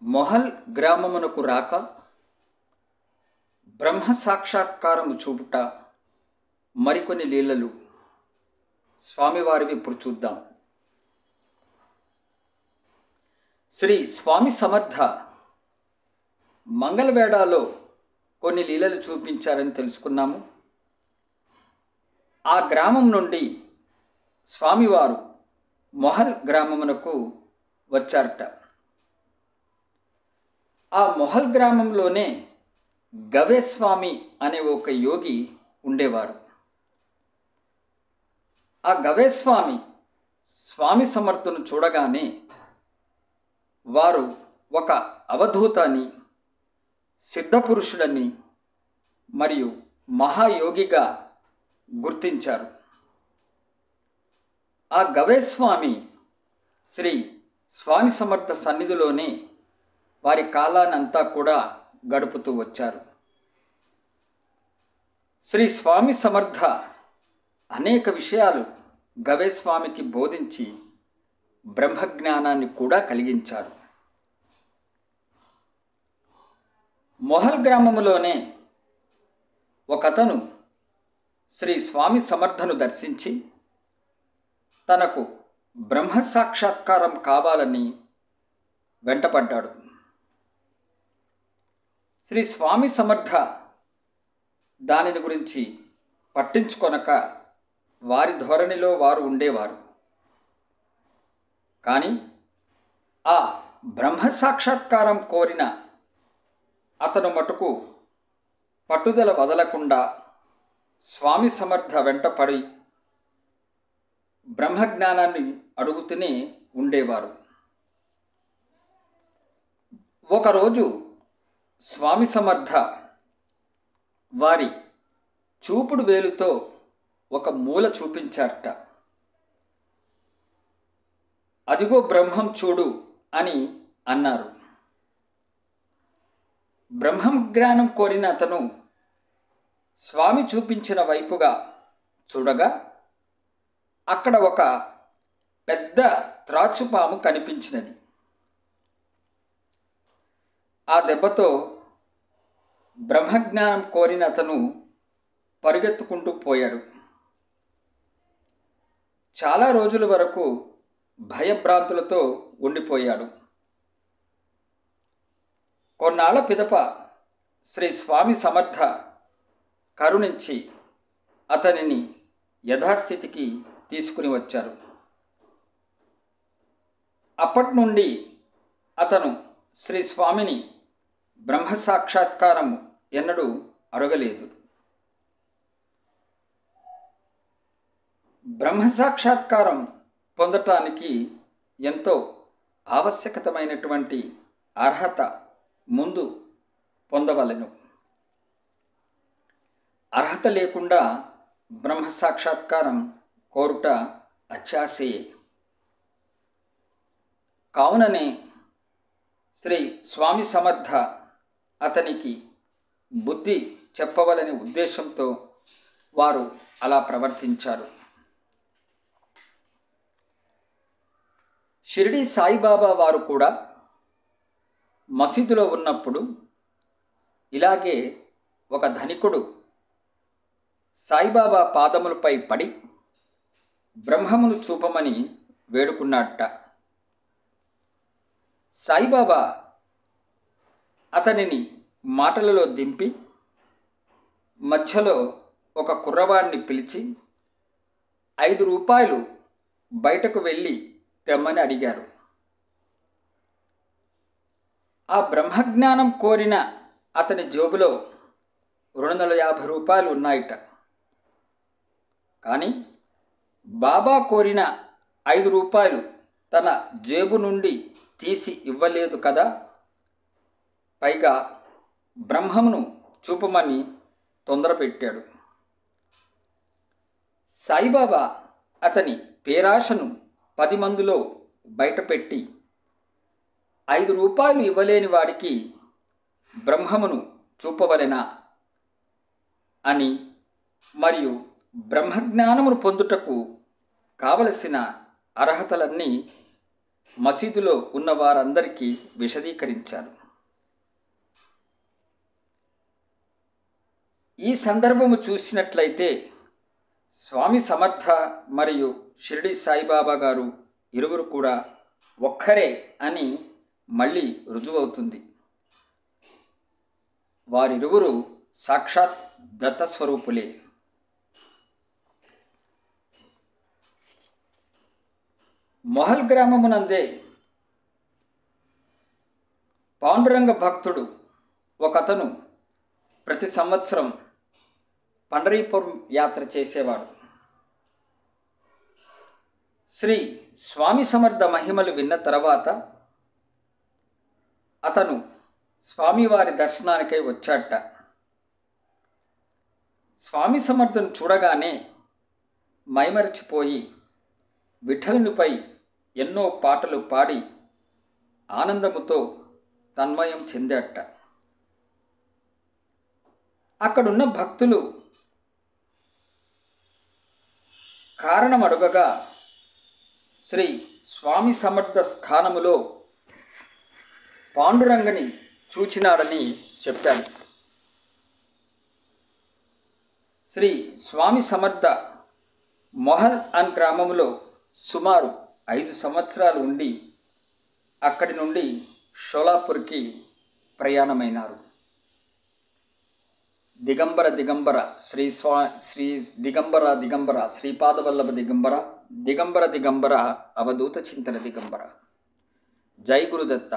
మొహల్ గ్రామమునకు రాక బ్రహ్మ సాక్షాత్కారము చూపుట మరికొన్ని లీలలు స్వామివారివి ఇప్పుడు చూద్దాం. శ్రీ స్వామి సమర్థ మంగళవేడాలో కొన్ని లీలలు చూపించారని తెలుసుకున్నాము. ఆ గ్రామం నుండి స్వామివారు మొహల్ గ్రామమునకు వచ్చారట. ఆ మొహల్ గ్రామంలోనే గవేస్వామి అనే ఒక యోగి ఉండేవారు. ఆ గవేస్వామి స్వామి సమర్థును చూడగానే వారు ఒక అవధూతని, సిద్ధపురుషుడని మరియు మహాయోగిగా గుర్తించారు. ఆ గవేస్వామి శ్రీ స్వామి సమర్థ సన్నిధిలోనే వారి కాలానంతా కూడా గడుపుతూ వచ్చారు. శ్రీ స్వామి సమర్థ అనేక విషయాలు గవేస్వామికి బోధించి బ్రహ్మజ్ఞానాన్ని కూడా కలిగించారు. మొహల్ గ్రామములోనే ఒకతను శ్రీ స్వామి సమర్థను దర్శించి తనకు బ్రహ్మ సాక్షాత్కారం కావాలని వెంటపడ్డాడు. శ్రీ స్వామి సమర్థ దానిని గురించి పట్టించుకొనక వారి ధోరణిలో వారు ఉండేవారు. కానీ ఆ బ్రహ్మ సాక్షాత్కారం కోరిన అతను మటుకు పట్టుదల వదలకుండా స్వామి సమర్థ వెంటపడి బ్రహ్మజ్ఞానాన్ని అడుగుతూనే ఉండేవారు. ఒకరోజు స్వామి సమర్థ వారి చూపుడు వేలుతో ఒక మూల చూపించారట. అదిగో బ్రహ్మం చూడు అని అన్నారు. బ్రహ్మం జ్ఞానం కోరిన అతను స్వామి చూపించిన వైపుగా చూడగా అక్కడ ఒక పెద్ద త్రాచుపాము కనిపించినది. ఆ దెబ్బతో బ్రహ్మజ్ఞానం కోరిన అతను పరుగెత్తుకుంటూ పోయాడు. చాలా రోజుల వరకు భయభ్రాంతులతో ఉండిపోయాడు. కొన్నాళ్ల పిదప శ్రీ స్వామి సమర్థ కరుణించి అతనిని యథాస్థితికి తీసుకుని వచ్చారు. అప్పటి నుండి అతను శ్రీ స్వామిని బ్రహ్మ సాక్షాత్కారం ఎన్నడూ అడగలేదు. బ్రహ్మ సాక్షాత్కారం పొందటానికి ఎంతో ఆవశ్యకతమైనటువంటి అర్హత ముందు పొందవలెను. అర్హత లేకుండా బ్రహ్మ సాక్షాత్కారం కోరుట అత్యాశయే. కావుననే శ్రీ స్వామి సమర్థ అతనికి బుద్ధి చెప్పవలనే ఉద్దేశంతో వారు అలా ప్రవర్తించారు. షిరిడి సాయిబాబా వారు కూడా మసీదులో ఉన్నప్పుడు ఇలాగే ఒక ధనికుడు సాయిబాబా పాదములపై పడి బ్రహ్మమును చూపమని వేడుకున్నాడట. సాయిబాబా అతనిని మాటలలో దింపి మధ్యలో ఒక కుర్రవాడిని పిలిచి 5 రూపాయలు బయటకు వెళ్ళి తెమ్మని అడిగారు. ఆ బ్రహ్మజ్ఞానం కోరిన అతని జేబులో 250 రూపాయలు ఉన్నాయిట. కానీ బాబా కోరిన 5 రూపాయలు తన జేబు నుండి తీసి ఇవ్వలేదు కదా. పైగా బ్రహ్మమును చూపమని తొందర పెట్టాడు. సాయిబాబా అతని పేరాశను 10 మందిలో బయటపెట్టి 5 రూపాయలు ఇవ్వలేని వాడికి బ్రహ్మమును చూపవలెనా అని మరియు బ్రహ్మజ్ఞానమును పొందుటకు కావలసిన అర్హతలన్నీ మసీదులో ఉన్న వారందరికీ విశదీకరించారు. ఈ సందర్భము చూసినట్లయితే స్వామి సమర్థ మరియు షిరిడి సాయిబాబా గారు ఇరువురు కూడా ఒక్కరే అని మళ్ళీ రుజువవుతుంది. వారిరువురు సాక్షాత్ దత్తస్వరూపులే. మొహల్ గ్రామమునందే పాండురంగ భక్తుడు ఒకతను ప్రతి సంవత్సరం పండరీపురం యాత్ర చేసేవాడు. శ్రీ స్వామి సమర్థ మహిమలు విన్న తర్వాత అతను స్వామివారి దర్శనానికై వచ్చాట. స్వామి సమర్థను చూడగానే మైమరిచిపోయి విఠలునిపై ఎన్నో పాటలు పాడి ఆనందముతో తన్మయం చెందాట. అక్కడున్న భక్తులు కారణం అడుగగా శ్రీ స్వామి సమర్థ స్థానములో పాండురంగని చూచినాడని చెప్పాడు. శ్రీ స్వామి సమర్థ మొహల్ అన్ గ్రామంలో సుమారు 5 సంవత్సరాలు ఉండి అక్కడి నుండి షోలాపూర్కి ప్రయాణమైనారు. దిగంబర దిగంబర శ్రీ దిగంబర శ్రీపాదవల్లభ దిగంబర దిగంబర అవధూత చింతన దిగంబర. జై గురుదత్త.